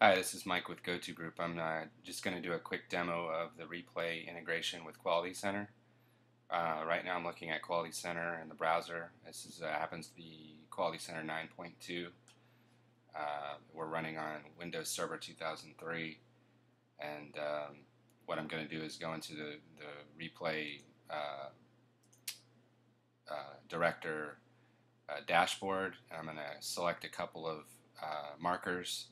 Hi, this is Mike with GoTo Group. I'm just going to do a quick demo of the replay integration with Quality Center. Right now I'm looking at Quality Center in the browser. This happens to be Quality Center 9.2. We're running on Windows Server 2003, and what I'm going to do is go into the replay director dashboard, and I'm going to select a couple of markers.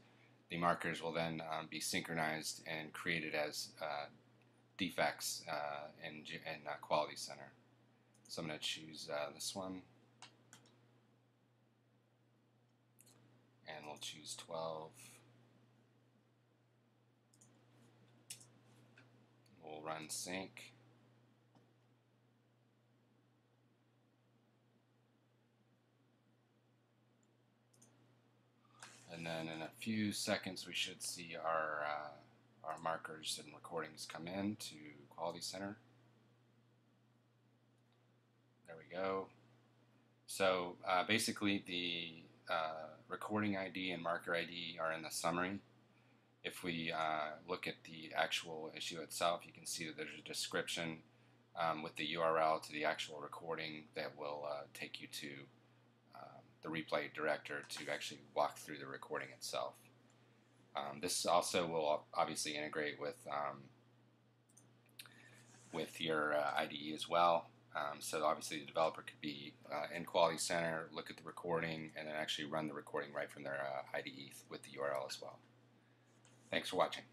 The markers will then be synchronized and created as defects in Quality Center. So I'm going to choose this one, and we'll choose 12. We'll run sync. And then in a few seconds we should see our markers and recordings come in to Quality Center. There we go. So basically the recording ID and marker ID are in the summary. If we look at the actual issue itself, you can see that there's a description with the URL to the actual recording that will take you to the replay director to actually walk through the recording itself. This also will obviously integrate with your IDE as well. So obviously the developer could be in Quality Center, look at the recording, and then actually run the recording right from their IDE with the URL as well. Thanks for watching.